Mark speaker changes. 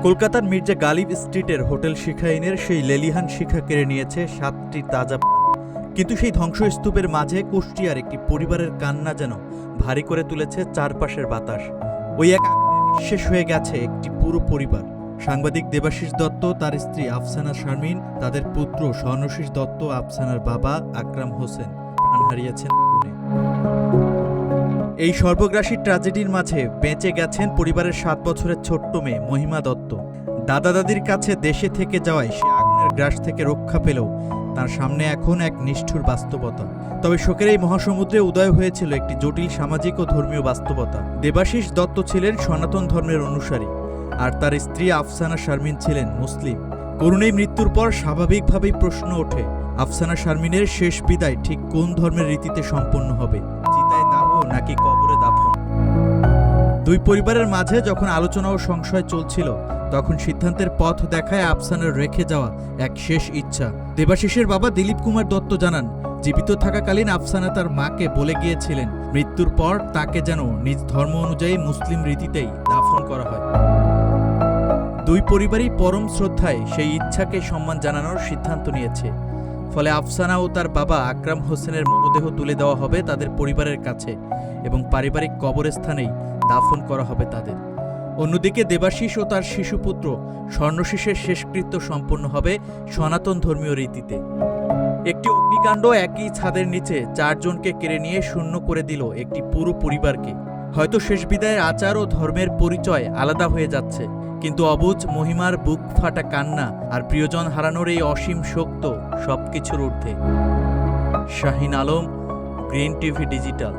Speaker 1: কলকাতার মির্জা গালিব স্ট্রিটের হোটেল শিখা ইনের সেই লেলিহান শিখা কেড়ে নিয়েছে 7টি তাজা। কিন্তু সেই ধ্বংসস্তূপের মাঝে কুষ্টিয়ার একটি পরিবারের কান্না যেন ভারী করে তুলেছে চারপাশের বাতাস। ওই এক নিঃশেষ হয়ে গেছে একটি পুরো পরিবার। সাংবাদিক দেবাশিস দত্ত, তার স্ত্রী আফসানা শারমিন, তাদের পুত্র স্বর্ণশীষ দত্ত, আফসানার বাবা আকরাম হোসেন প্রাণ হারিয়েছেন আগুনে। এই সর্বগ্রাসী ট্র্যাজেডির মাঝে বেঁচে গেছেন পরিবারের 7 বছরের ছোট্ট মেয়ে মহিমা দত্ত। দাদা দাদির কাছে দেশে থেকে যাওয়ায় সে আগুনের গ্রাস থেকে রক্ষা পেলেও তার সামনে এখন এক নিষ্ঠুর বাস্তবতা। তবে শোকের এই মহাসমুদ্রে উদয় হয়েছিল একটি জটিল সামাজিক ও ধর্মীয় বাস্তবতা। দেবাশিস দত্ত ছিলেন সনাতন ধর্মের অনুসারী, আর তার স্ত্রী আফসানা শারমিন ছিলেন মুসলিম। করুণ এই মৃত্যুর পর স্বাভাবিকভাবেই প্রশ্ন ওঠে, আফসানা শারমিনের শেষ বিদায় ঠিক কোন ধর্মের রীতিতে সম্পন্ন হবে? চিতায় দাহ নাকি কবরে দাফন? দুই পরিবারের মাঝে যখন আলোচনা ও সংশয় চলছিল, তখন সিদ্ধান্তের পথ দেখায় আফসানার রেখে যাওয়া এক শেষ ইচ্ছা। দেবাশিসের বাবা দিলীপ কুমার দত্ত জানান, জীবিত থাকাকালীন আফসানা তার মাকে বলে গিয়েছিলেন মৃত্যুর পর তাকে যেন নিজ ধর্ম অনুযায়ী মুসলিম রীতিতেই দাফন করা হয়। দুই পরিবারই পরম শ্রদ্ধায় সেই ইচ্ছাকে সম্মান জানানোর সিদ্ধান্ত নিয়েছে। ফলে আফসানা ও তার বাবা আকরাম হোসেনের মরদেহ তুলে দেওয়া হবে তাদের পরিবারের কাছে এবং পারিবারিক কবরস্থানেই দাফন করা হবে তাদের। অন্যদিকে দেবাশিস ও তার শিশুপুত্র স্বর্ণশীষের শেষকৃত্য সম্পন্ন হবে সনাতন ধর্মীয় রীতিতে। একটি অগ্নিকাণ্ড একই ছাদের নিচে 4 জনকে কেড়ে নিয়ে শূন্য করে দিল একটি পুরো পরিবারকে। হয়তো শেষ বিদায়ের আচার ও ধর্মের পরিচয় আলাদা হয়ে যাচ্ছে, কিন্তু অবুঝ মহিমার বুক ফাটা কান্না আর প্রিয়জন হারানোর এই অসীম শোক তো সবকিছুর ঊর্ধ্বে। Shahin Alam, Green TV digital.